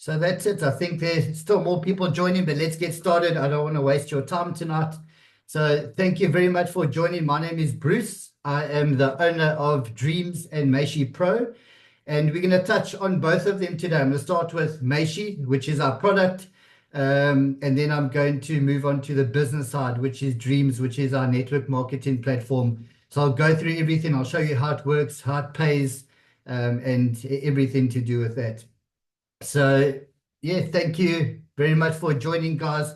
So that's it. I think there's still more people joining, but let's get started. I don't want to waste your time tonight. So thank you very much for joining. My name is Bruce. I am the owner of Dreamz and Meishi Pro, and we're going to touch on both of them today. I'm going to start with Meishi, which is our product, and then I'm going to move on to the business side, which is Dreamz, which is our network marketing platform. So I'll go through everything. I'll show you how it works, how it pays, and everything to do with that. So yeah, thank you very much for joining, guys.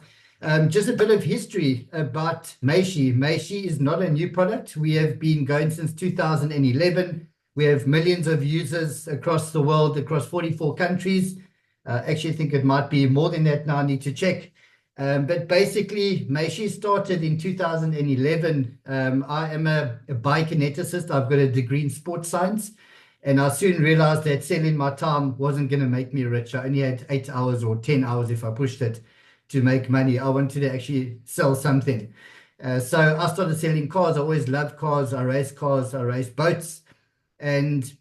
Just a bit of history about Meishi. Meishi is not a new product. We have been going since 2011. We have millions of users across the world, across 44 countries. Actually, I think it might be more than that now. I need to check. But basically, Meishi started in 2011. I am a biokineticist. I've got a degree in sports science. And I soon realized that selling my time wasn't going to make me rich. I only had 8 hours or 10 hours if I pushed it to make money. I wanted to actually sell something. So I started selling cars. I always loved cars. I race boats. And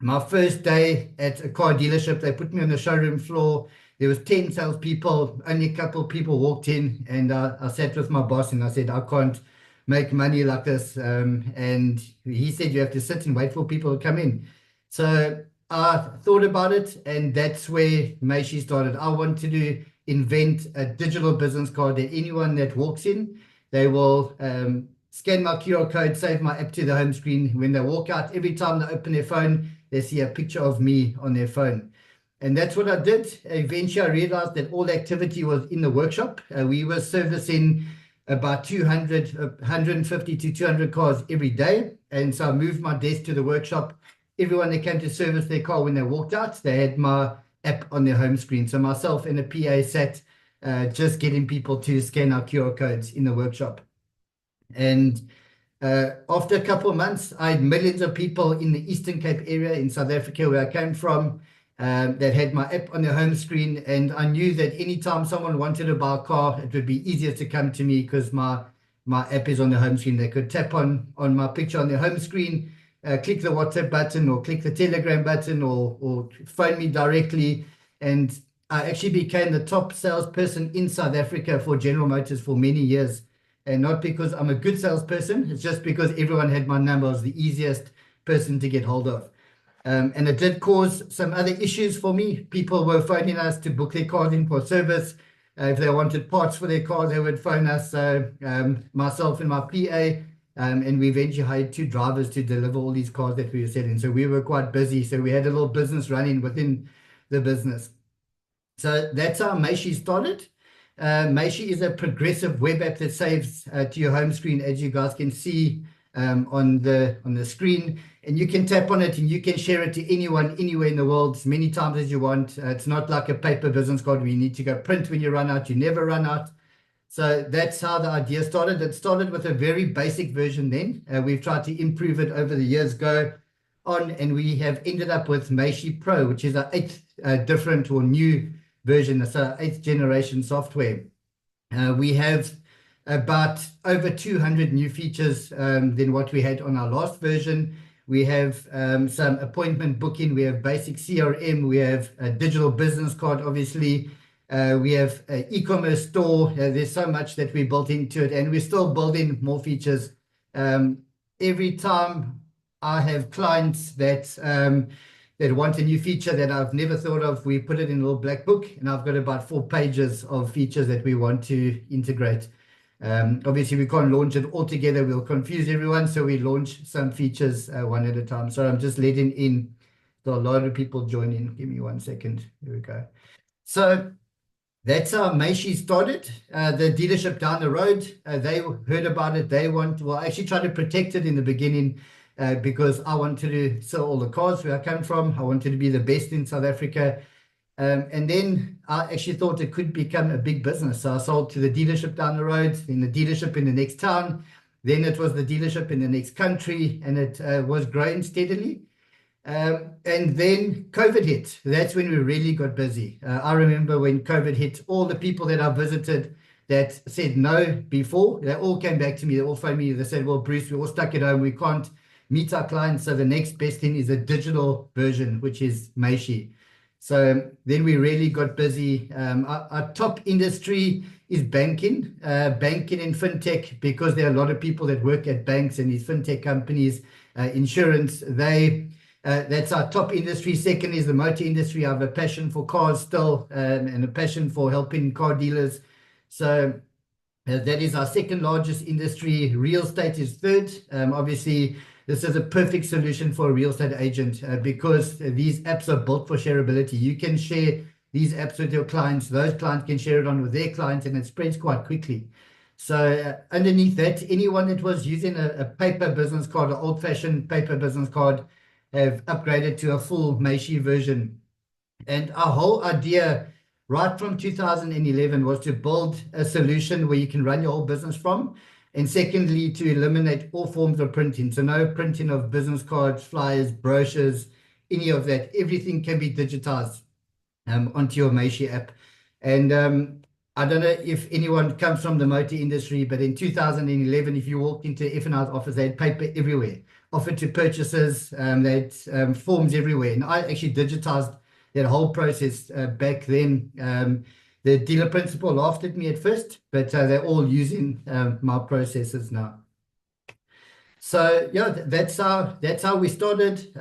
my first day at a car dealership, they put me on the showroom floor. There was 10 salespeople. Only a couple of people walked in, and I sat with my boss and I said, I can't make money like this. And he said, you have to sit and wait for people to come in. So I thought about it, and that's where Meishi started. I wanted to invent a digital business card that anyone that walks in, they will scan my QR code, save my app to the home screen. When they walk out, every time they open their phone, they see a picture of me on their phone. And that's what I did. Eventually, I realized that all the activity was in the workshop. We were servicing about 150 to 200 cars every day. And so I moved my desk to the workshop. Everyone that came to service their car, when they walked out, they had my app on their home screen. So myself and a PA sat just getting people to scan our QR codes in the workshop. And after a couple of months, I had millions of people in the Eastern Cape area in South Africa, where I came from, that had my app on their home screen. And I knew that anytime someone wanted to buy a car, it would be easier to come to me because my app is on the home screen. They could tap on my picture on their home screen, click the WhatsApp button or click the Telegram button or phone me directly. And I actually became the top salesperson in South Africa for General Motors for many years. And not because I'm a good salesperson, it's just because everyone had my number. I was the easiest person to get hold of. And it did cause some other issues for me. People were phoning us to book their cars in for service. If they wanted parts for their cars, they would phone us, myself and my PA. And we eventually hired 2 drivers to deliver all these cars that we were selling. So we were quite busy. So we had a little business running within the business. So that's how Meishi started. Meishi is a progressive web app that saves to your home screen, as you guys can see on the screen. And you can tap on it and you can share it to anyone, anywhere in the world, as many times as you want. It's not like a paper business card where you need to go print when you run out. You never run out. So that's how the idea started. It started with a very basic version then. We've tried to improve it over the years go on, and we have ended up with Meishi Pro, which is our 8th different or new version. So 8th generation software. We have about over 200 new features than what we had on our last version. We have some appointment booking. We have basic CRM. We have a digital business card, obviously. We have an e-commerce store. There's so much that we built into it, and we're still building more features. Every time I have clients that want a new feature that I've never thought of, we put it in a little black book, and I've got about 4 pages of features that we want to integrate. Obviously, we can't launch it all together. We'll confuse everyone. So we launch some features one at a time. So I'm just letting in a lot of people join in. Give me 1 second. Here we go. So that's how Meishi started. The dealership down the road, they heard about it. I actually tried to protect it in the beginning because I wanted to sell all the cars where I come from. I wanted to be the best in South Africa. And then I actually thought it could become a big business. So I sold to the dealership down the road, then the dealership in the next town. Then it was the dealership in the next country, and it was growing steadily. And then COVID hit. That's when we really got busy. I remember when COVID hit, all the people that I visited that said no before, they all came back to me. They all phoned me. They said, well, Bruce, we're all stuck at home. We can't meet our clients. So the next best thing is a digital version, which is Meishi. So then we really got busy. Our top industry is banking, banking and fintech, because there are a lot of people that work at banks and these fintech companies, insurance. That's our top industry. Second is the motor industry. I have a passion for cars still, and a passion for helping car dealers. So that is our second largest industry. Real estate is third. Obviously, this is a perfect solution for a real estate agent, because these apps are built for shareability. You can share these apps with your clients. Those clients can share it on with their clients, and it spreads quite quickly. So underneath that, anyone that was using a paper business card, an old-fashioned paper business card, have upgraded to a full Meishi version. And our whole idea right from 2011 was to build a solution where you can run your whole business from. And secondly, to eliminate all forms of printing. So no printing of business cards, flyers, brochures, any of that. Everything can be digitized onto your Meishi app. And I don't know if anyone comes from the motor industry, but in 2011, if you walked into F&I's office, they had paper everywhere, offered to purchasers, they had forms everywhere. And I actually digitized that whole process back then. The dealer principal laughed at me at first, but they're all using my processes now. So yeah, that's how we started.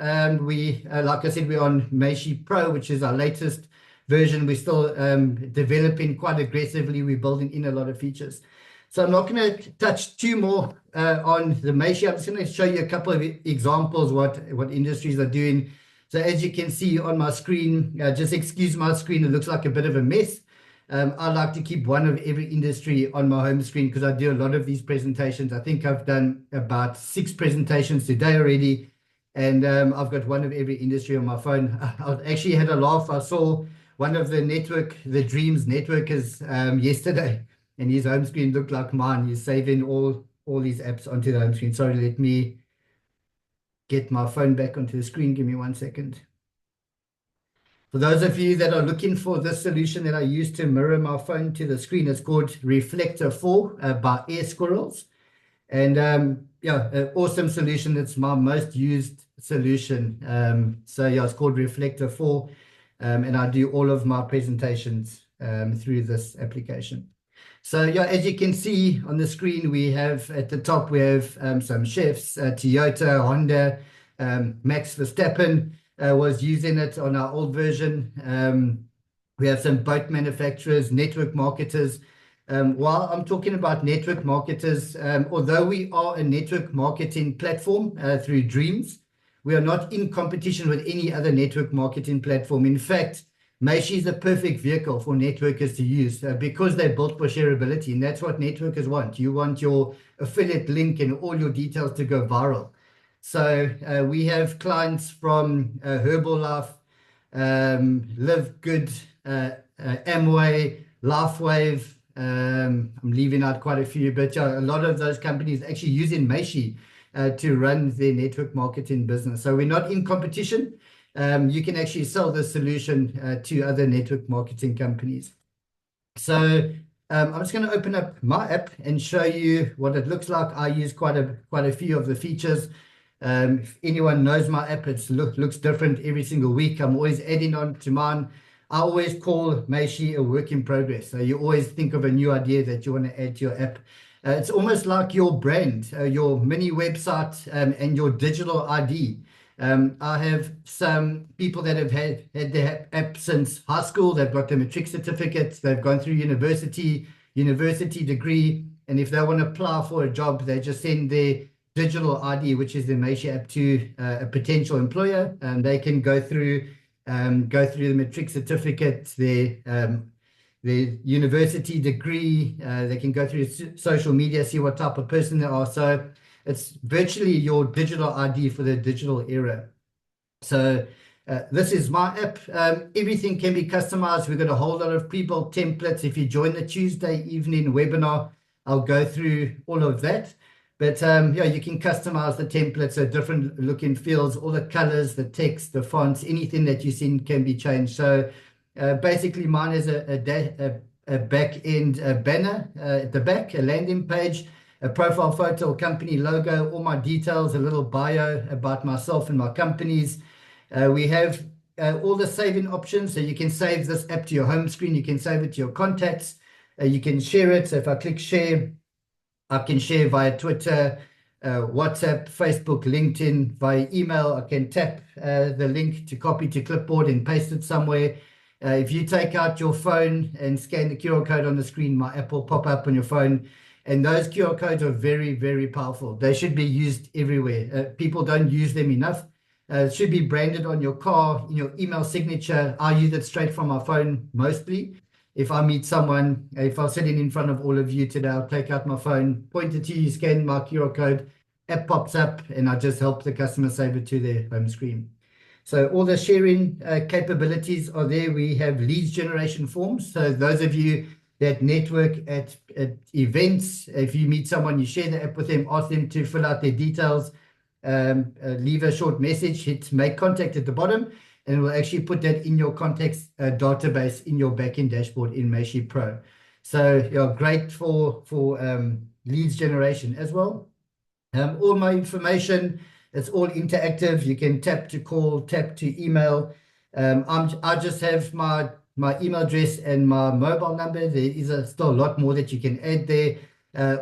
We, like I said, we're on Meishi Pro, which is our latest version. We're still developing quite aggressively. We're building in a lot of features. So I'm not going to touch too more on the Meishi. I'm just going to show you a couple of examples what industries are doing. So as you can see on my screen, just excuse my screen, it looks like a bit of a mess. I like to keep one of every industry on my home screen because I do a lot of these presentations. I think I've done about 6 presentations today already, and I've got one of every industry on my phone. I actually had a laugh. I saw one of the Dreamz networkers yesterday, and his home screen looked like mine. He's saving all these apps onto the home screen. Sorry, let me get my phone back onto the screen. Give me 1 second. For those of you that are looking for this solution that I use to mirror my phone to the screen, it's called Reflector 4 by Air Squirrels. And yeah, an awesome solution. It's my most used solution. So yeah, it's called Reflector 4. And I do all of my presentations through this application. So yeah, as you can see on the screen, we have at the top, we have some chefs, Toyota, Honda, Max Verstappen was using it on our old version. We have some boat manufacturers, network marketers. While I'm talking about network marketers, although we are a network marketing platform through Dreamz, we are not in competition with any other network marketing platform. In fact, Meishi is a perfect vehicle for networkers to use because they're built for shareability, and that's what networkers want. You want your affiliate link and all your details to go viral. So we have clients from Herbalife, Live Good, Amway, LifeWave. I'm leaving out quite a few, but a lot of those companies actually using Meishi to run their network marketing business. So we're not in competition. You can actually sell this solution to other network marketing companies. So I'm just going to open up my app and show you what it looks like. I use quite a few of the features. If anyone knows my app, it looks different every single week. I'm always adding on to mine. I always call Meishi a work in progress. So you always think of a new idea that you want to add to your app. It's almost like your brand, your mini website, and your digital ID. I have some people that have had their app since high school. They've got their matric certificates. They've gone through university degree. And if they want to apply for a job, they just send their digital ID, which is the Meishi app, to a potential employer. And they can go through the matric certificate, their university degree. They can go through social media, see what type of person they are. So it's virtually your digital ID for the digital era. So this is my app. Everything can be customized. We've got a whole lot of pre-built templates. If you join the Tuesday evening webinar, I'll go through all of that. But yeah, you can customize the templates, so different look and feels, all the colors, the text, the fonts, anything that you've seen can be changed. So basically mine is a back-end banner at the back, a landing page, a profile photo, a company logo, all my details, a little bio about myself and my companies. We have all the saving options. So you can save this app to your home screen. You can save it to your contacts. You can share it. So if I click share, I can share via Twitter, WhatsApp, Facebook, LinkedIn, via email. I can tap the link to copy to clipboard and paste it somewhere. If you take out your phone and scan the QR code on the screen, my app will pop up on your phone. And those QR codes are very, very powerful. They should be used everywhere. People don't use them enough. It should be branded on your car, in your email signature. I use it straight from my phone mostly. If I meet someone, if I'm sitting in front of all of you today, I'll take out my phone, point it to you, scan my QR code, app pops up, and I just help the customer save it to their home screen. So all the sharing capabilities are there. We have leads generation forms. So those of you that network at events, if you meet someone, you share the app with them, ask them to fill out their details, leave a short message, hit make contact at the bottom, and we'll actually put that in your contacts database in your backend dashboard in Meishi Pro. So yeah, great for leads generation as well. All my information, it's all interactive. You can tap to call, tap to email. I just have my email address and my mobile number. There is still a lot more that you can add there.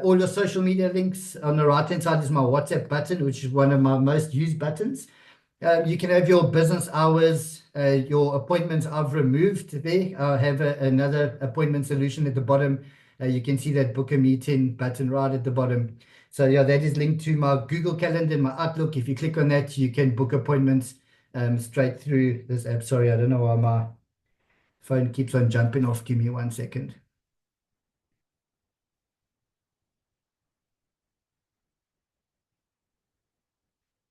All your social media links. On the right-hand side is my WhatsApp button, which is one of my most used buttons. You can have your business hours, your appointments I've removed there. I have another appointment solution at the bottom. You can see that book a meeting button right at the bottom. So yeah, that is linked to my Google Calendar and my Outlook. If you click on that, you can book appointments straight through this app. Sorry, I don't know why my phone keeps on jumping off. Give me 1 second.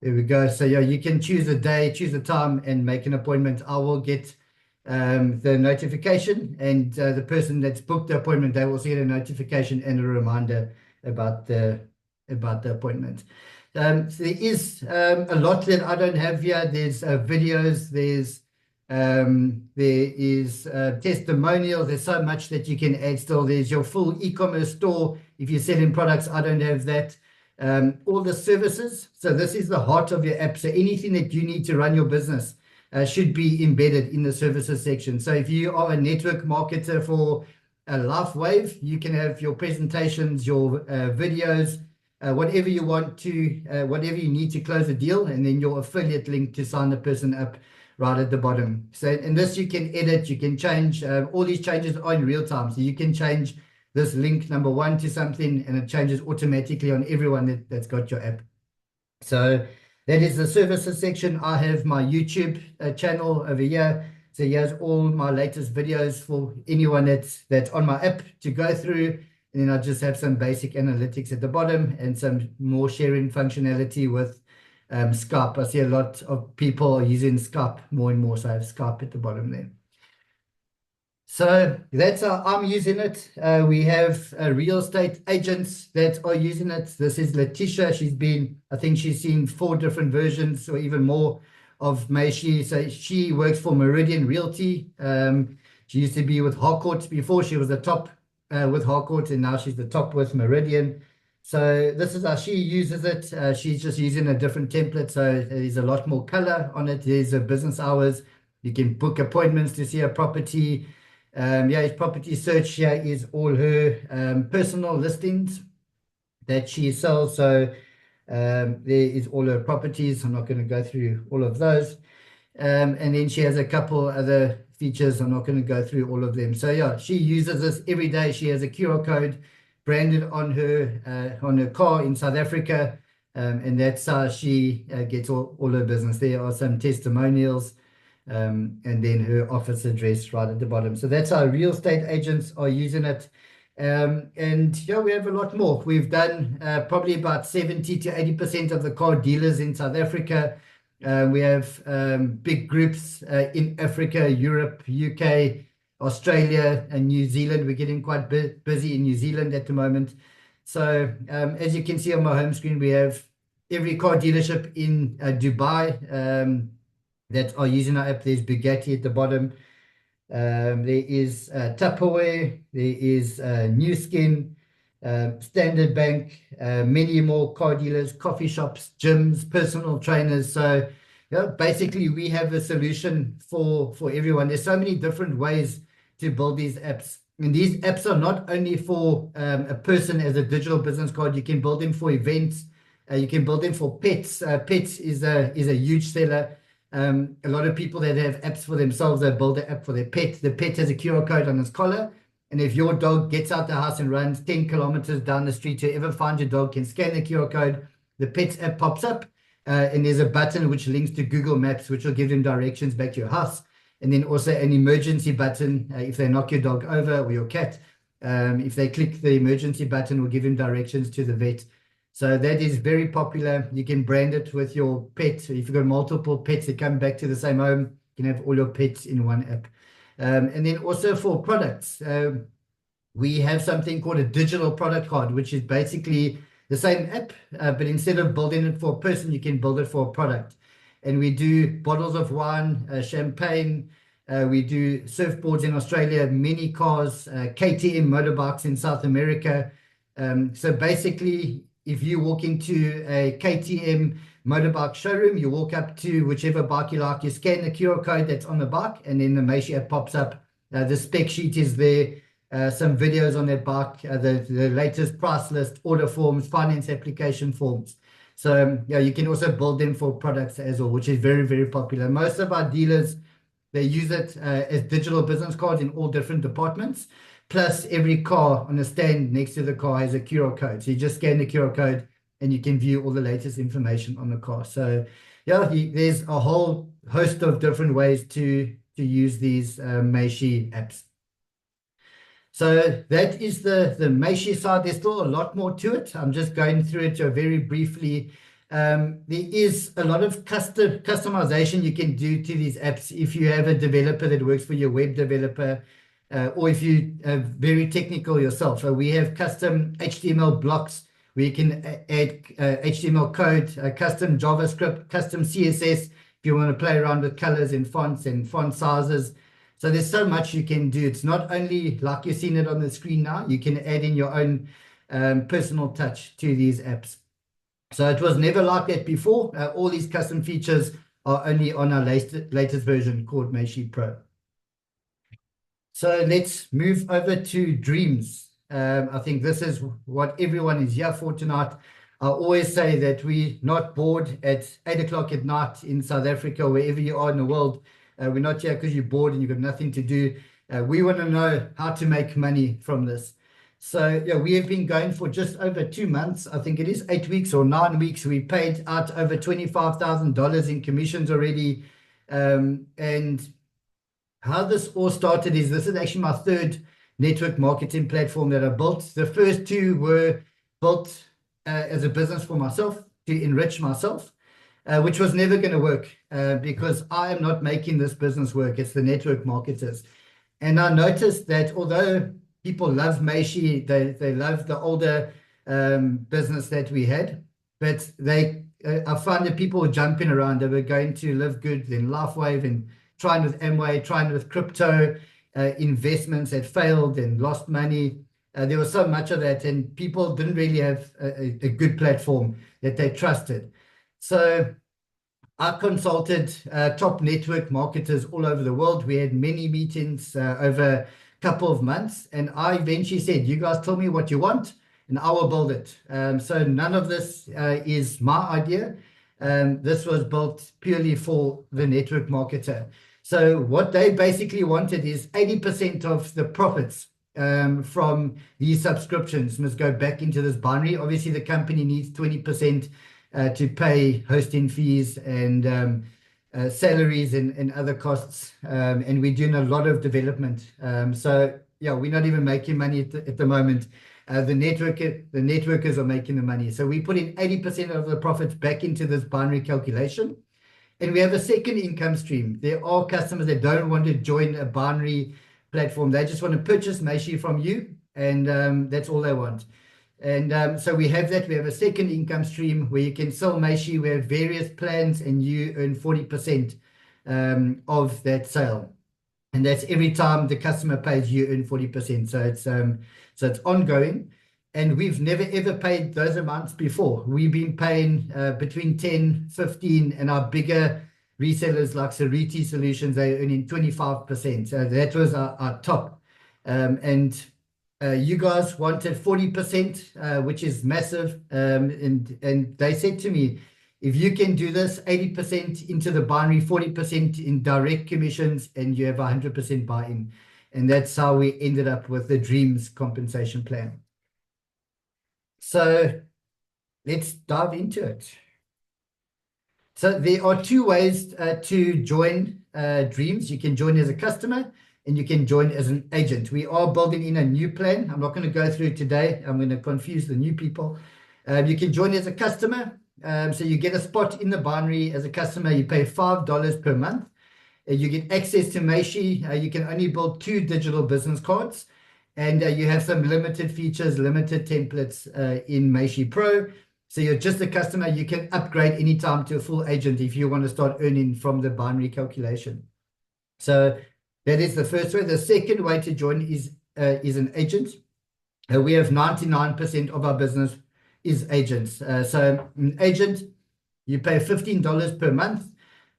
There we go. So yeah, you can choose a day, choose a time, and make an appointment. I will get the notification, and the person that's booked the appointment, they will see a notification and a reminder about the appointment. So there is a lot that I don't have here. There's videos, there is testimonials. There's so much that you can add still. There's your full e-commerce store. If you're selling products, I don't have that. All the services. So this is the heart of your app. So anything that you need to run your business should be embedded in the services section. So if you are a network marketer for a LifeWave, you can have your presentations, your videos, whatever you want to, whatever you need to close a deal, and then your affiliate link to sign the person up right at the bottom. So in this, you can edit, you can change. All these changes are in real time. So you can change this link number 1 to something, and it changes automatically on everyone that's got your app. So that is the services section. I have my YouTube channel over here. So here's all my latest videos for anyone that's on my app to go through. And then I just have some basic analytics at the bottom and some more sharing functionality with Skype. I see a lot of people are using Skype more and more. So I have Skype at the bottom there. So that's how I'm using it. We have real estate agents that are using it. This is Letitia. I think she's seen 4 different versions or even more of Meishi. So she works for Meridian Realty. She used to be with Harcourt before. She was the top with Harcourt, and now she's the top with Meridian. So this is how she uses it. She's just using a different template. So there's a lot more color on it. There's a business hours. You can book appointments to see a property. Yeah, his property search here is all her personal listings that she sells. So there is all her properties. I'm not going to go through all of those. And then she has a couple other features. I'm not going to go through all of them. So yeah, she uses this every day. She has a QR code branded on her car in South Africa. And that's how she gets all her business. There are some testimonials. And then her office address right at the bottom. So that's how real estate agents are using it. And yeah, we have a lot more. We've done probably about 70 to 80% of the car dealers in South Africa. We have big groups in Africa, Europe, UK, Australia, and New Zealand. We're getting quite busy in New Zealand at the moment. So as you can see on my home screen, we have every car dealership in Dubai that are using our app. There's Bugatti at the bottom. There is Tupperware. There is New Skin, Standard Bank, many more car dealers, coffee shops, gyms, personal trainers. So Yeah, basically we have a solution for everyone. There's so many different ways to build these apps. And these apps are not only for a person as a digital business card. You can build them for events. You can build them for pets. Pets is a huge seller. A lot of people that have apps for themselves, they build an app for their pet. The pet has a QR code on its collar. And if your dog gets out the house and runs 10 kilometers down the street, whoever finds your dog can scan the QR code. The Pets app pops up, and there's a button which links to Google Maps, which will give them directions back to your house. And then also an emergency button if they knock your dog over or your cat. If they click the emergency button, will give them directions to the vet. So that is very popular. You can brand it with your pet. If you've got multiple pets that come back to the same home, you can have all your pets in one app. And then also for products, we have something called a digital product card, which is basically the same app, but instead of building it for a person, you can build it for a product. And we do bottles of wine, champagne, we do surfboards in Australia, mini cars, KTM motorbikes in South America. So basically, if you walk into a KTM motorbike showroom, you walk up to whichever bike you like, you scan the QR code that's on the bike, and then the Meishi app pops up. The spec sheet is there, some videos on that bike, the latest price list, order forms, finance application forms. So yeah, you can also build them for products as well, which is very, very popular. Most of our dealers, they use it as digital business cards in all different departments. Plus, every car on the stand next to the car has a QR code. So you just scan the QR code and you can view all the latest information on the car. So yeah, there's a whole host of different ways to use these Meishi apps. So that is the Meishi side. There's still a lot more to it. I'm just going through it very briefly. There is a lot of customization you can do to these apps if you have a developer that works for your web developer, or if you are very technical yourself. So we have custom HTML blocks where you can add HTML code, custom JavaScript, custom CSS if you want to play around with colors and fonts and font sizes. So there's so much you can do. It's not only like you've seen it on the screen now, you can add in your own personal touch to these apps. So it was never like that before. All these custom features are only on our latest version called Meishi Pro. So let's move over to Dreamz. I think this is what everyone is here for tonight. I always say that we're not bored at 8 o'clock at night in South Africa, wherever you are in the world. We're not here because you're bored and you've got nothing to do. We want to know how to make money from this. So yeah, we have been going for just over 2 months. I think it is 8 weeks or 9 weeks. We paid out over $25,000 in commissions already. And how this all started is this is actually my third network marketing platform that I built. The first two were built as a business for myself to enrich myself, which was never going to work because I am not making this business work. It's the network marketers. And I noticed that although people love Meishi, they love the older business that we had, but I found that people were jumping around. They were going to Live Good, then LifeWave, and trying with Amway, trying with crypto investments that failed and lost money. There was so much of that, and people didn't really have a good platform that they trusted. So I consulted top network marketers all over the world. We had many meetings over a couple of months, and I eventually said, you guys tell me what you want and I will build it. So none of this is my idea. This was built purely for the network marketer. So what they basically wanted is 80% of the profits from these subscriptions must go back into this binary. Obviously, the company needs 20% to pay hosting fees and salaries and other costs. And we're doing a lot of development. So yeah, we're not even making money at the moment. The networkers are making the money. So we put in 80% of the profits back into this binary calculation. And we have a second income stream. There are customers that don't want to join a binary platform. They just want to purchase Meishi from you, and that's all they want. And so we have that. We have a second income stream where you can sell Meishi. We have various plans, and you earn 40% of that sale. And that's every time the customer pays, you earn 40%. So it's ongoing. And we've never, ever paid those amounts before. We've been paying between 10, 15, and our bigger resellers like Sariti Solutions, they're earning 25%. So that was our top. And you guys wanted 40%, which is massive. And they said to me, if you can do this, 80% into the binary, 40% in direct commissions, and you have 100% buy-in. And that's how we ended up with the Dreamz compensation plan. So let's dive into it. So there are two ways to join Dreamz. You can join as a customer and you can join as an agent. We are building in a new plan. I'm not going to go through it today. I'm going to confuse the new people. You can join as a customer. So you get a spot in the binary as a customer. You pay $5 per month. You get access to Meishi. You can only build 2 digital business cards. And you have some limited features, limited templates in Meishi Pro. So you're just a customer. You can upgrade anytime to a full agent if you want to start earning from the binary calculation. So that is the first way. The second way to join is an agent. We have 99% of our business is agents. So an agent, you pay $15 per month.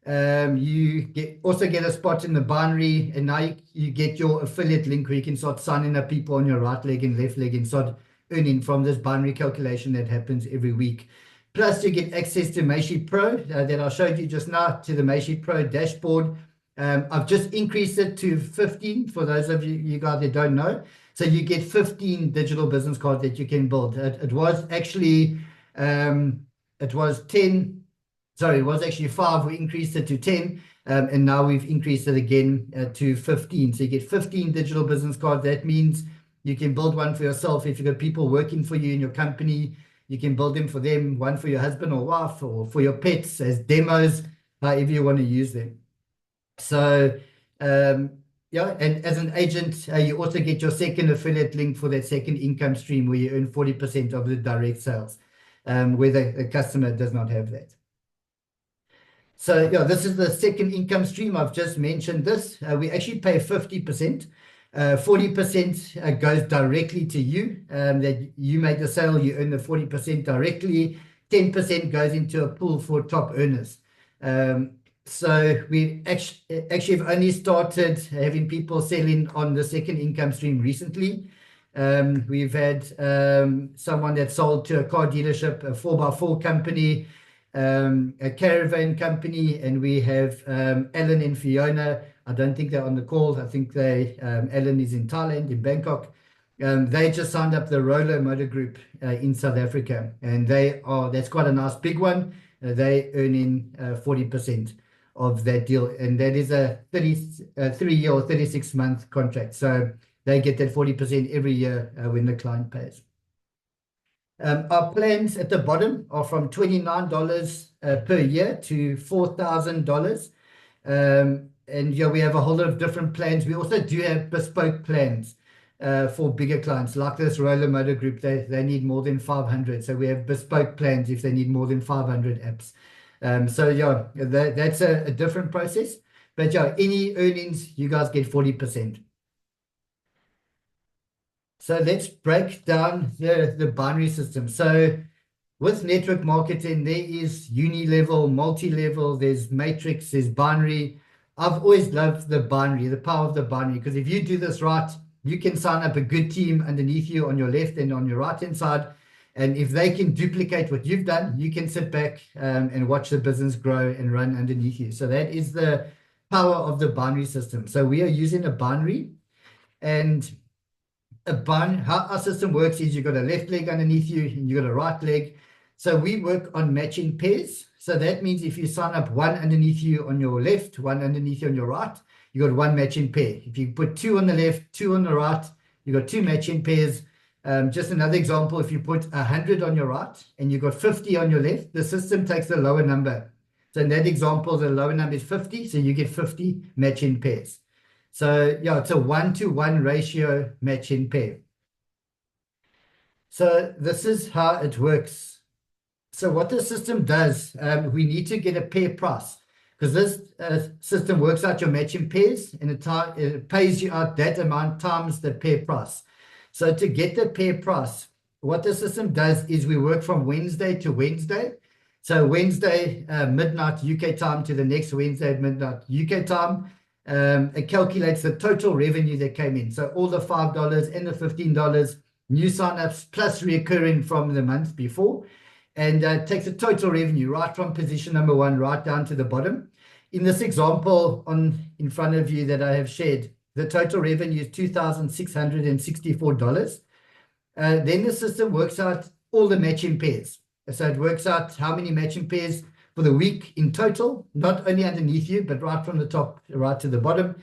You also get a spot in the binary, and now you get your affiliate link where you can start signing up people on your right leg and left leg and start earning from this binary calculation that happens every week. Plus, you get access to Meishi Pro that I showed you just now, to the Meishi Pro dashboard. I've just increased it to 15 for those of you guys that don't know. So you get 15 digital business cards that you can build. It was actually 10. Sorry, it was actually 5. We increased it to 10, and now we've increased it again to 15. So you get 15 digital business cards. That means you can build one for yourself. If you've got people working for you in your company, you can build them for them, one for your husband or wife, or for your pets as demos, however you want to use them. So, yeah, and as an agent, you also get your second affiliate link for that second income stream where you earn 40% of the direct sales, where the customer does not have that. So, yeah, this is the second income stream. I've just mentioned this. We actually pay 50%. 40% goes directly to you, that you make the sale, you earn the 40% directly. 10% goes into a pool for top earners. So we actually have only started having people selling on the second income stream recently. We've had someone that sold to a car dealership, a 4x4 company, a caravan company, and we have Alan and Fiona. I don't think they're on the call. I think Alan is in Thailand, in Bangkok. They just signed up the Roller Motor Group in South Africa, and that's quite a nice big one. They earning 40% of that deal, and that is a 3-year or 36-month contract. So they get that 40% every year when the client pays. Our plans at the bottom are from $29 per year to $4,000. And yeah, we have a whole lot of different plans. We also do have bespoke plans for bigger clients, like this Roller Motor Group. They need more than 500. So we have bespoke plans if they need more than 500 apps. So yeah, that's a different process. But yeah, any earnings, you guys get 40%. So let's break down the binary system. So with network marketing, there is uni-level, multi-level, there's matrix, there's binary. I've always loved the binary, the power of the binary, because if you do this right, you can sign up a good team underneath you on your left and on your right-hand side. And if they can duplicate what you've done, you can sit back and watch the business grow and run underneath you. So that is the power of the binary system. So we are using a binary, and how our system works is you've got a left leg underneath you and you've got a right leg. So we work on matching pairs. So that means if you sign up one underneath you on your left, one underneath you on your right, you got one matching pair. If you put 2 on the left, 2 on the right, you got 2 matching pairs. Just another example, if you put 100 on your right and you got 50 on your left, the system takes the lower number. So in that example, the lower number is 50, so you get 50 matching pairs. So yeah, it's a 1-to-1 ratio matching pair. So this is how it works. So what the system does, we need to get a pair price, because this system works out your matching pairs, and it pays you out that amount times the pair price. So to get the pair price, what the system does is we work from Wednesday to Wednesday. So Wednesday midnight UK time to the next Wednesday at midnight UK time, it calculates the total revenue that came in. So all the $5 and the $15 new signups plus reoccurring from the month before, and takes the total revenue right from position number 1 right down to the bottom. In this example in front of you that I have shared, the total revenue is $2,664. Then the system works out all the matching pairs. So it works out how many matching pairs for the week in total, not only underneath you, but right from the top right to the bottom.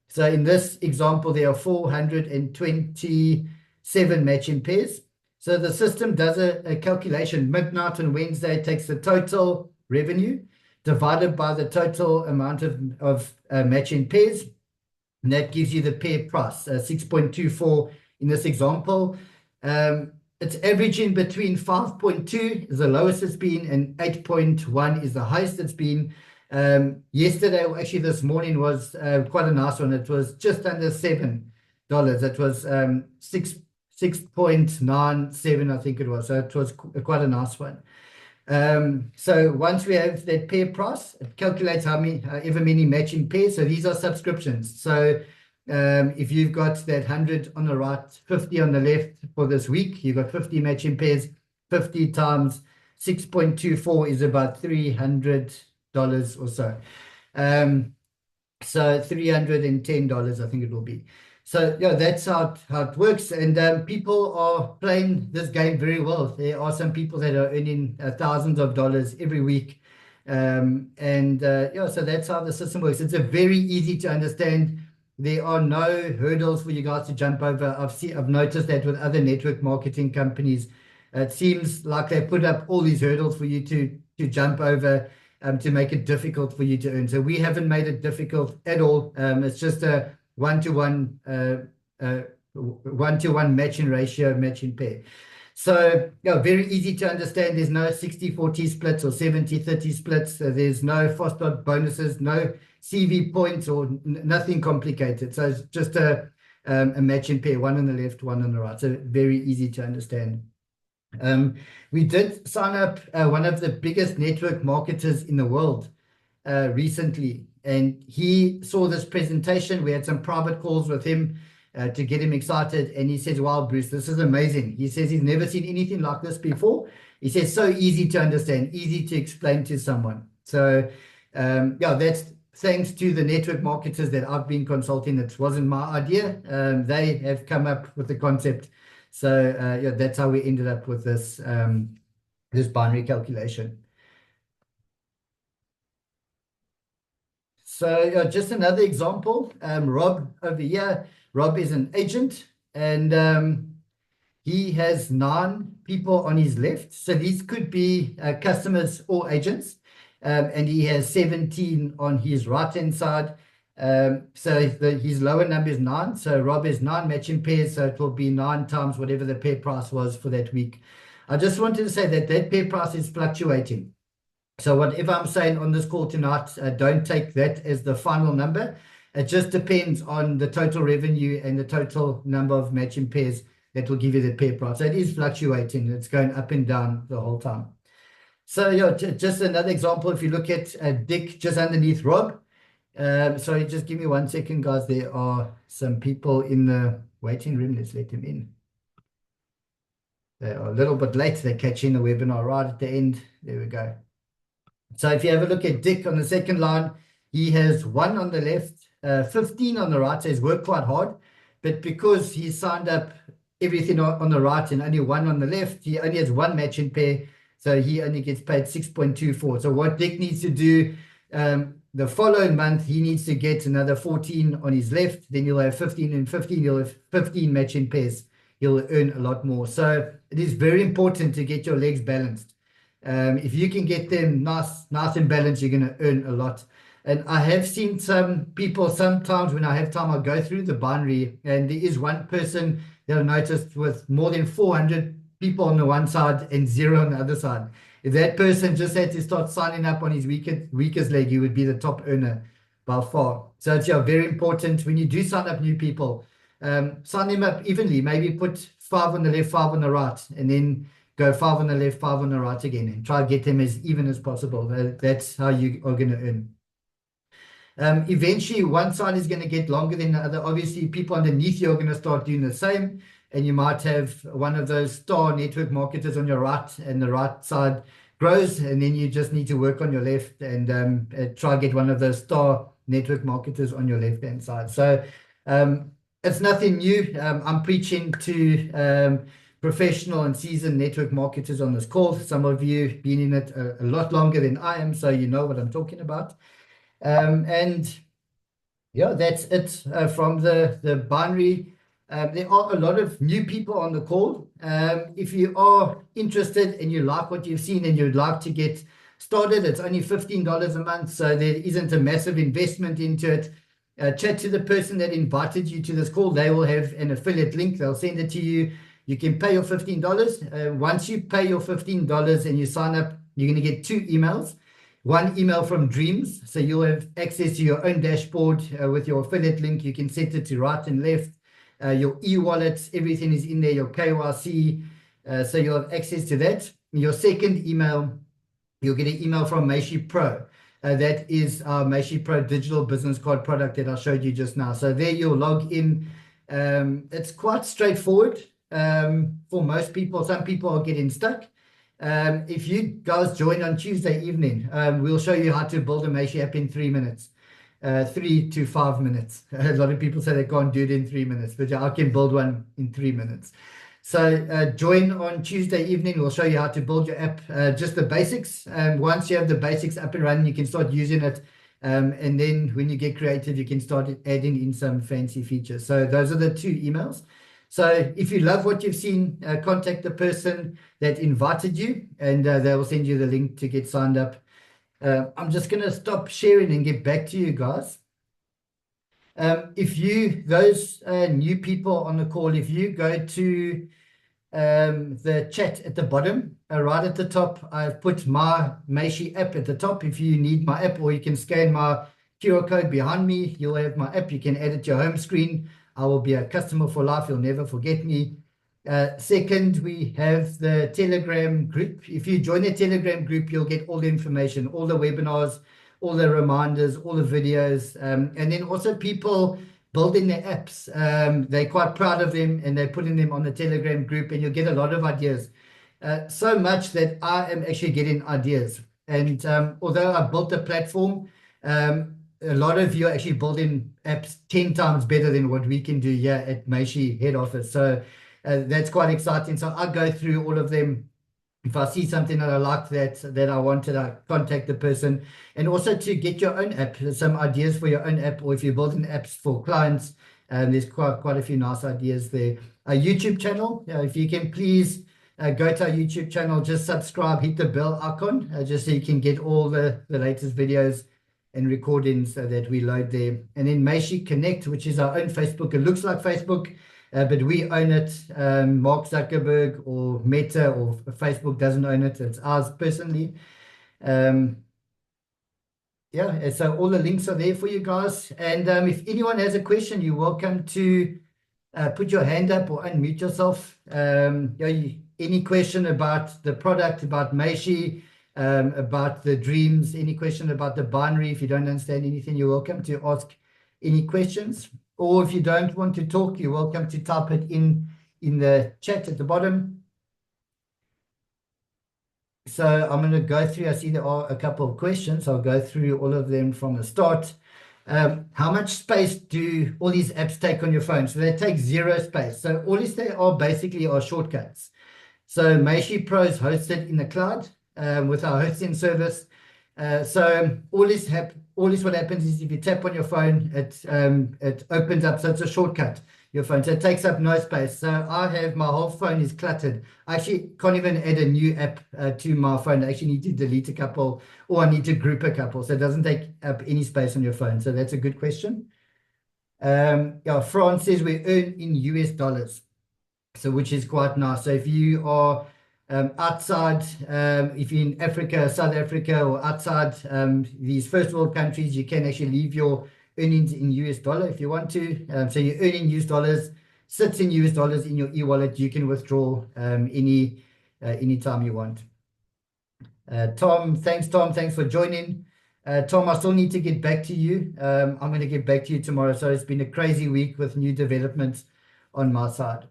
So in this example, there are 427 matching pairs. So the system does a calculation midnight on Wednesday, takes the total revenue divided by the total amount of matching pairs, and that gives you the pair price, 6.24 in this example. It's averaging between 5.2 is the lowest it's been, and 8.1 is the highest it's been. Yesterday, or actually this morning, was quite a nice one. It was just under $7. It was 6.97, I think it was. So it was quite a nice one. So once we have that pair price, it calculates however many matching pairs. So these are subscriptions. So if you've got that 100 on the right, 50 on the left for this week, you've got 50 matching pairs. 50 times 6.24 is about $300 or so. So $310, I think it will be. So yeah, that's how it works, and people are playing this game very well. There are some people that are earning thousands of dollars every week, yeah, so that's how the system works. It's a very easy to understand. There are no hurdles for you guys to jump over. I've noticed that with other network marketing companies, it seems like they put up all these hurdles for you to jump over, to make it difficult for you to earn. So we haven't made it difficult at all. It's just a one-to-one matching ratio, matching pair. So yeah, very easy to understand. There's no 60-40 splits or 70-30 splits. There's no fast start bonuses, no CV points, or nothing complicated. So it's just a matching pair, one on the left, one on the right. So very easy to understand. We did sign up one of the biggest network marketers in the world recently, and he saw this presentation. We had some private calls with him to get him excited, and he says, wow, Bruce, this is amazing. He says he's never seen anything like this before. He says so easy to understand, easy to explain to someone. So yeah, that's thanks to the network marketers that I've been consulting. It wasn't my idea. They have come up with the concept. So yeah, that's how we ended up with this this binary calculation. So just another example, Rob over here. Rob is an agent, and he has 9 people on his left. So these could be customers or agents, and he has 17 on his right-hand side. So his lower number is 9. So Rob has 9 matching pairs, so it will be 9 times whatever the pair price was for that week. I just wanted to say that that pair price is fluctuating. So whatever I'm saying on this call tonight, don't take that as the final number. It just depends on the total revenue and the total number of matching pairs that will give you the pair price. So it is fluctuating. It's going up and down the whole time. So yeah, just another example. If you look at Dick just underneath Rob. Sorry, just give me 1 second, guys. There are some people in the waiting room. Let's let them in. They are a little bit late. They're catching the webinar right at the end. There we go. So if you have a look at Dick on the second line, he has 1 on the left, 15 on the right. So he's worked quite hard, but because he signed up everything on the right and only 1 on the left, he only has 1 matching pair. So he only gets paid 6.24. So what Dick needs to do, the following month, he needs to get another 14 on his left. Then you'll have 15 and 15. You'll have 15 matching pairs. You'll earn a lot more. So it is very important to get your legs balanced. If you can get them nice and balanced, you're going to earn a lot. And I have seen some people, sometimes when I have time, I'll go through the binary, and there is one person that I noticed with more than 400 people on the one side and 0 on the other side. If that person just had to start signing up on his weakest leg, he would be the top earner by far. So it's very important when you do sign up new people, sign them up evenly. Maybe put 5 on the left, 5 on the right, and then go 5 on the left, 5 on the right again, and try to get them as even as possible. That's how you are going to earn. Eventually, one side is going to get longer than the other. Obviously, people underneath you are going to start doing the same, and you might have one of those star network marketers on your right, and the right side grows, and then you just need to work on your left and try to get one of those star network marketers on your left-hand side. So it's nothing new. I'm preaching to professional and seasoned network marketers on this call. Some of you have been in it a lot longer than I am, so you know what I'm talking about. And yeah, that's it from the binary. There are a lot of new people on the call. If you are interested and you like what you've seen and you'd like to get started, it's only $15 a month, so there isn't a massive investment into it. Chat to the person that invited you to this call. They will have an affiliate link. They'll send it to you. You can pay your $15. Once you pay your $15 and you sign up, you're going to get 2 emails. One email from Dreamz, so you'll have access to your own dashboard with your affiliate link. You can set it to right and left. Your e-wallets, everything is in there, your KYC, so you'll have access to that. Your second email, you'll get an email from Meishi Pro. That is our Meishi Pro digital business card product that I showed you just now. So there you'll log in. It's quite straightforward for most people. Some people are getting stuck. If you guys join on Tuesday evening, we'll show you how to build a Meishi app in 3 minutes, 3 to 5 minutes. A lot of people say they can't do it in 3 minutes, but I can build one in 3 minutes. So join on Tuesday evening. We'll show you how to build your app, just the basics. Once you have the basics up and running, you can start using it. And then when you get creative, you can start adding in some fancy features. So those are the 2 emails. So if you love what you've seen, contact the person that invited you, and they will send you the link to get signed up. I'm just going to stop sharing and get back to you guys. Those new people on the call, if you go to the chat at the bottom, right at the top, I've put my Meishi app at the top. If you need my app, or you can scan my QR code behind me, you'll have my app. You can add it to your home screen. I will be a customer for life. You'll never forget me. Second, we have the Telegram group. If you join the Telegram group, you'll get all the information, all the webinars, all the reminders, all the videos, and then also people building their apps. They're quite proud of them, and they're putting them on the Telegram group, and you'll get a lot of ideas. So much that I am actually getting ideas. And although I built the platform, a lot of you are actually building apps 10 times better than what we can do here at Meishi head office. So that's quite exciting. So I go through all of them. If I see something that I like that I wanted, I contact the person. And also to get your own app, some ideas for your own app, or if you're building apps for clients, there's quite a few nice ideas there. A YouTube channel, if you can please go to our YouTube channel, just subscribe, hit the bell icon, just so you can get all the latest videos and recordings that we load there. And then Meishi Connect, which is our own Facebook. It looks like Facebook, but we own it. Mark Zuckerberg or Meta or Facebook doesn't own it. It's ours personally. Yeah, so all the links are there for you guys. And if anyone has a question, you're welcome to put your hand up or unmute yourself. Any question about the product, about Meishi, about the Dreamz, any question about the binary. If you don't understand anything, you're welcome to ask any questions. Or if you don't want to talk, you're welcome to type it in the chat at the bottom. So I'm going to go through, I see there are a couple of questions. I'll go through all of them from the start. How much space do all these apps take on your phone? So they take 0 space. So all these they are basically are shortcuts. So Meishi Pro is hosted in the cloud with our hosting service. So all this what happens is if you tap on your phone, it opens up. So it's a shortcut, your phone. So it takes up no space. So I have my whole phone is cluttered. I actually can't even add a new app to my phone. I actually need to delete a couple, or I need to group a couple. So it doesn't take up any space on your phone. So that's a good question. Yeah, France says we earn in US dollars. So which is quite nice. So if you are outside, if you're in Africa, South Africa, or outside these first world countries, you can actually leave your earnings in US dollar if you want to. So you're earning US dollars, sits in US dollars in your e-wallet. You can withdraw any anytime you want. Tom, thanks for joining. Tom, I still need to get back to you. I'm going to get back to you tomorrow. So it's been a crazy week with new developments on my side.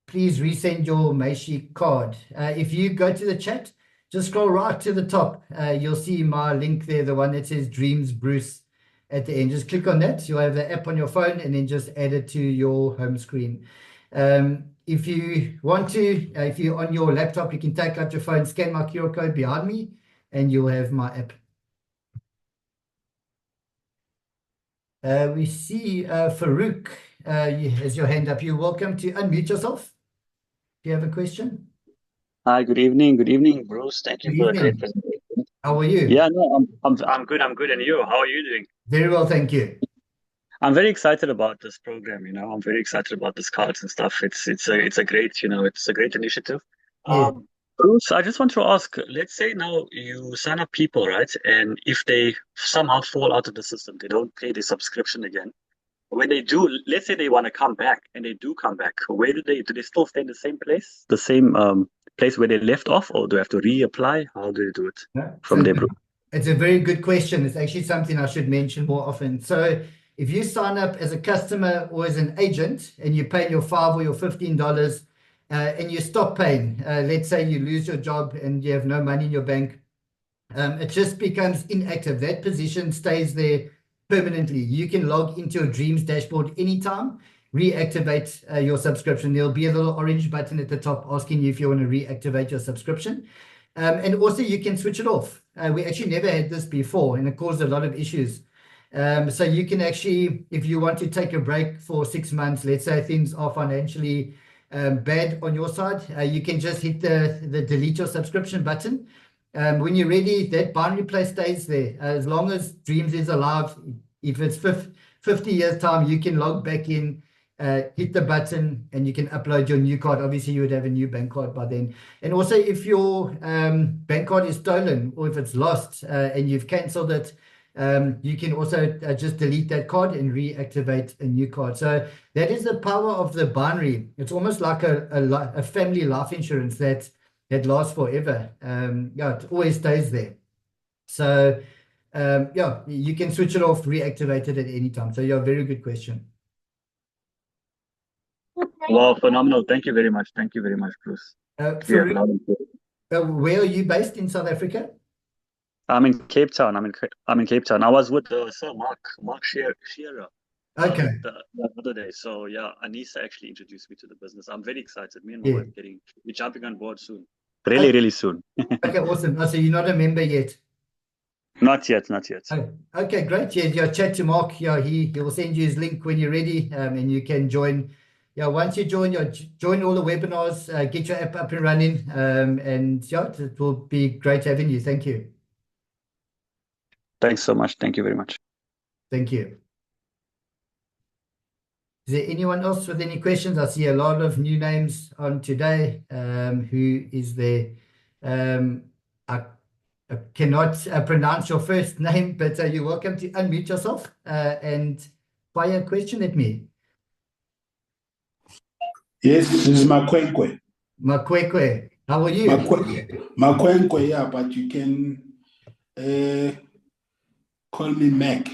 Please resend your Meishi card. If you go to the chat, just scroll right to the top. You'll see my link there, the one that says Dreams Bruce at the end. Just click on that. You'll have the app on your phone and then just add it to your home screen. If you want to, if you're on your laptop, you can take out your phone, scan my QR code behind me, and you'll have my app. We see Farouk has your hand up. You're welcome to unmute yourself. Do you have a question? Hi, good evening. Good evening, Bruce. Thank you Good for the great evening. presentation. How are you? Yeah, no, I'm good. I'm good. And you? How are you doing? Very well, thank you. I'm very excited about this program, I'm very excited about this cards and stuff. It's a great, it's a great initiative. Yeah. Bruce, I just want to ask, let's say now you sign up people, right? And if they somehow fall out of the system, they don't pay the subscription again. When they do, let's say they want to come back and they do come back, where do they still stay in the same place? The same place where they left off, or do they have to reapply? How do they do it from there, Bruce? It's a very good question. It's actually something I should mention more often. So if you sign up as a customer or as an agent and you pay your $5 or your $15 and you stop paying, let's say you lose your job and you have no money in your bank, it just becomes inactive. That position stays there permanently. You can log into your Dreams dashboard anytime, reactivate your subscription. There'll be a little orange button at the top asking you if you want to reactivate your subscription. And also you can switch it off. We actually never had this before and it caused a lot of issues. So you can actually, if you want to take a break for 6 months, let's say things are financially bad on your side, you can just hit the delete your subscription button. When you're ready, that binary place stays there. As long as Dreams is alive, if it's 50 years time, you can log back in, hit the button, and you can upload your new card. Obviously, you would have a new bank card by then. And also, if your bank card is stolen or if it's lost and you've cancelled it, you can also just delete that card and reactivate a new card. So that is the power of the binary. It's almost like a family life insurance that lasts forever. Yeah, it always stays there. So yeah, you can switch it off, reactivate it at any time. So yeah, very good question. Wow, phenomenal. Thank you very much. Thank you very much, Bruce. Farouk, where are you based in South Africa? I'm in Cape Town. I'm in Cape Town. I was with Sir Mark Shearer Okay. the other day. So yeah, Anissa actually introduced me to the business. I'm very excited. Me and my wife we're jumping on board soon. Really soon. Okay, awesome. So you're not a member yet? Not yet. Oh, okay, great. Yeah, chat to Mark. Yeah, he will send you his link when you're ready, and you can join. Yeah, once you join all the webinars, get your app up and running, and yeah, it will be great having you. Thank you. Thanks so much. Thank you very much. Thank you. Is there anyone else with any questions? I see a lot of new names on today. Who is there? I cannot pronounce your first name, but you're welcome to unmute yourself and fire a question at me. Yes, this is Makwenkwe. Makwekwe, how are you? Makwenkwe, yeah, but you can call me Mac.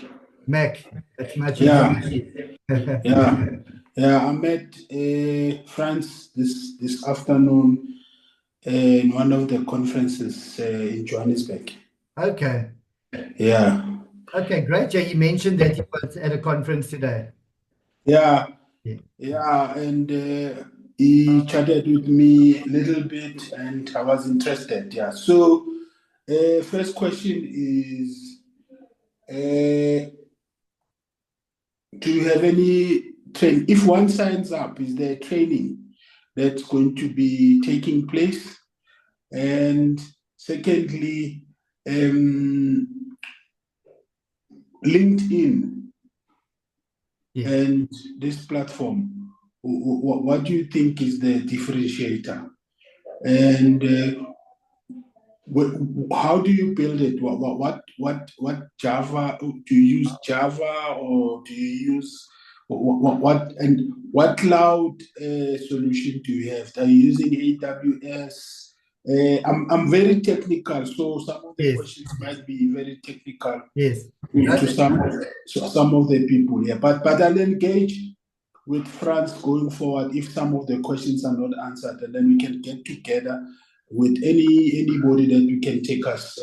Mac, that's much easier. Yeah. I met Franz this afternoon in one of the conferences in Johannesburg. Okay. Yeah. Okay, great. Yeah, you mentioned that you was at a conference today. Yeah, and he chatted with me a little bit, and I was interested. Yeah. So, first question is, do you have any training? If one signs up, is there training that's going to be taking place? And secondly, LinkedIn and this platform, what do you think is the differentiator? And how do you build it? What Java? Do you use Java or do you use what cloud solution do you have? Are you using AWS? I'm very technical, so some of the Yes. questions might be very technical Yes. to some of the people here. But I'll engage with France going forward if some of the questions are not answered, and then we can get together with anybody that we can take us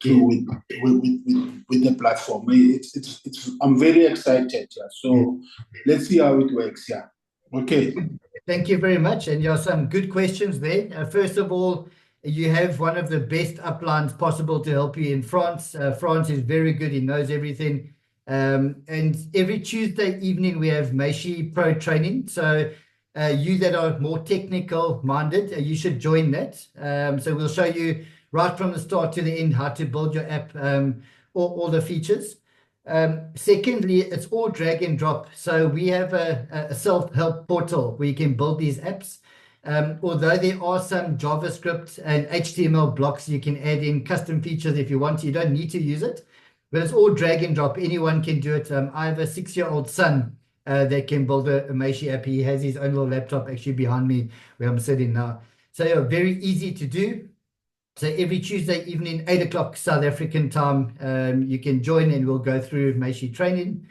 through with the platform. I'm very excited. Yeah. So let's see how it works. Yeah. Okay. Thank you very much. And there are some good questions there. First of all, you have one of the best uplines possible to help you in France. France is very good. He knows everything. And every Tuesday evening, we have Meishi Pro training. So you that are more technical minded, you should join that. So we'll show you right from the start to the end how to build your app, all the features. Secondly, it's all drag and drop. So we have a self-help portal where you can build these apps. Although there are some JavaScript and HTML blocks you can add in custom features if you want to, you don't need to use it. But it's all drag and drop. Anyone can do it. I have a 6-year-old son that can build a Meishi app. He has his own little laptop actually behind me where I'm sitting now. So yeah, very easy to do. So every Tuesday evening, 8 o'clock South African time, you can join and we'll go through Meishi training.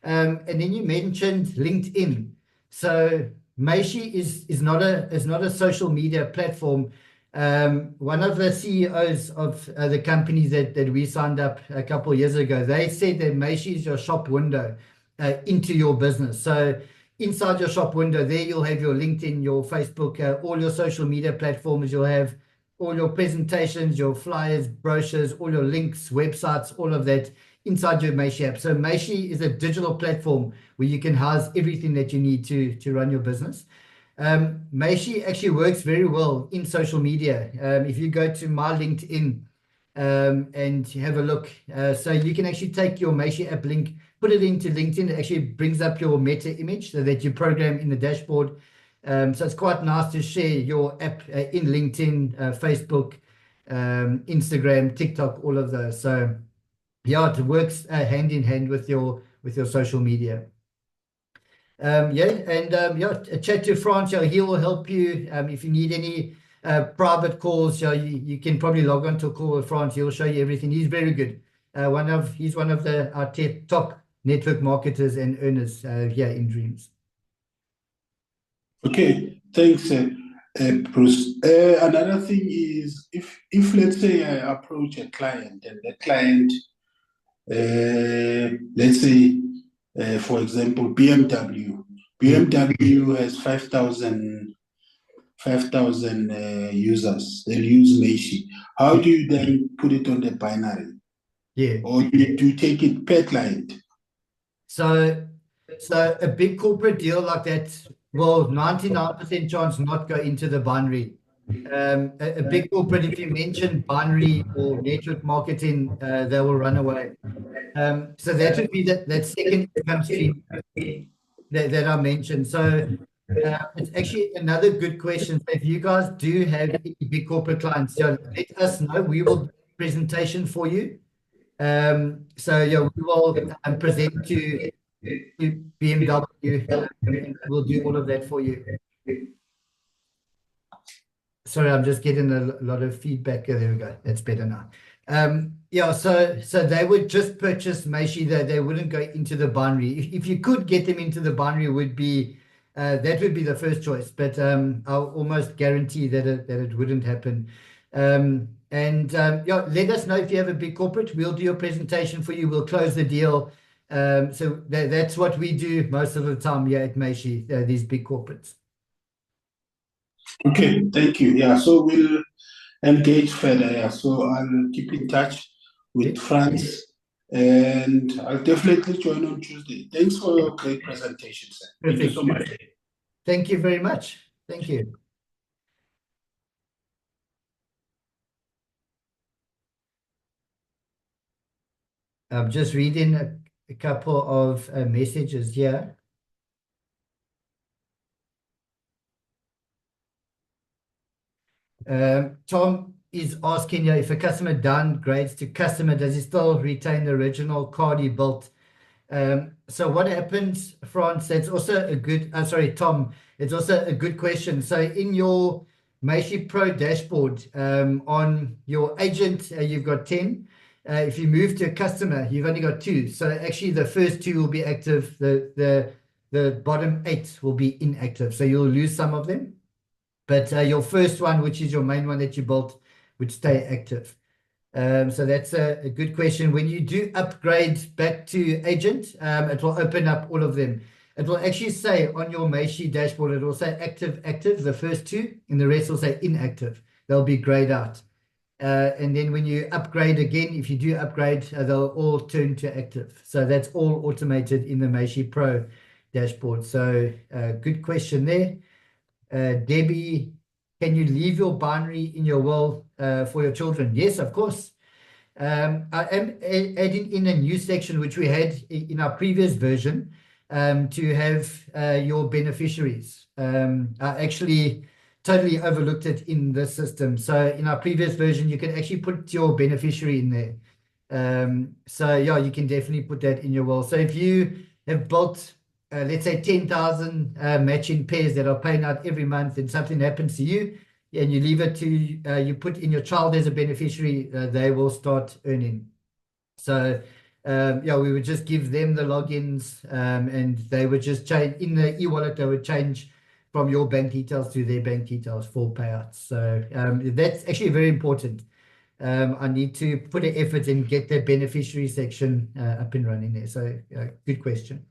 And then you mentioned LinkedIn. So Meishi is not a social media platform. One of the CEOs of the companies that we signed up a couple of years ago, they said that Meishi is your shop window into your business. So inside your shop window, there you'll have your LinkedIn, your Facebook, all your social media platforms. You'll have all your presentations, your flyers, brochures, all your links, websites, all of that inside your Meishi app. So Meishi is a digital platform where you can house everything that you need to run your business. Meishi actually works very well in social media. If you go to my LinkedIn and have a look, so you can actually take your Meishi app link, put it into LinkedIn. It actually brings up your meta image so that you program in the dashboard. So it's quite nice to share your app in LinkedIn, Facebook, Instagram, TikTok, all of those. So yeah, it works hand in hand with your social media. Chat to France. He will help you if you need any private calls. You can probably log on to a call with France. He'll show you everything. He's very good. He's one of our top network marketers and earners here in Dreamz. Okay, thanks, Bruce. Another thing is if let's say I approach a client and the client, let's say, for example, BMW has 5,000 users. They'll use Meishi. How do you then put it on the binary? Yeah. Or do you take it per client? So a big corporate deal like that will 99% chance not go into the binary. A big corporate, if you mention binary or network marketing, they will run away. So that would be that second income stream that I mentioned. So it's actually another good question. So if you guys do have any big corporate clients, let us know. We will do a presentation for you. So yeah, we will present to BMW and we'll do all of that for you. Sorry, I'm just getting a lot of feedback. There we go. That's better now. So they would just purchase Meishi. They wouldn't go into the binary. If you could get them into the binary, that would be the first choice. But I'll almost guarantee that it wouldn't happen. Let us know if you have a big corporate. We'll do a presentation for you. We'll close the deal. So that's what we do most of the time here at Meishi, these big corporates. Okay, thank you. Yeah, so we'll engage further. Yeah, so I'll keep in touch with France and I'll definitely join on Tuesday. Thanks for your great presentation, sir. Thank you so much. Thank you very much. Thank you. I'm just reading a couple of messages here. Tom is asking you if a customer downgrades to customer, does he still retain the original card he built? So what happens, France, that's also a good, sorry, Tom, it's also a good question. So in your Meishi Pro dashboard, on your agent, you've got 10. If you move to a customer, you've only got 2. So actually the first 2 will be active. The bottom 8 will be inactive. So you'll lose some of them. But your first one, which is your main one that you built, would stay active. So that's a good question. When you do upgrade back to agent, it will open up all of them. It will actually say on your Meishi dashboard, it will say active, the first 2, and the rest will say inactive. They'll be grayed out. And then when you upgrade again, if you do upgrade, they'll all turn to active. So that's all automated in the Meishi Pro dashboard. So good question there. Debbie, can you leave your binary in your will for your children? Yes, of course. I am adding in a new section which we had in our previous version to have your beneficiaries. I actually totally overlooked it in this system. So in our previous version, you can actually put your beneficiary in there. So yeah, you can definitely put that in your will. So if you have built let's say 10,000 matching pairs that are paying out every month, and something happens to you and you leave it to, you put in your child as a beneficiary, they will start earning. So yeah, we would just give them the logins and they would just change in the e-wallet, they would change from your bank details to their bank details for payouts. So that's actually very important. I need to put an effort and get the beneficiary section up and running there. So good question.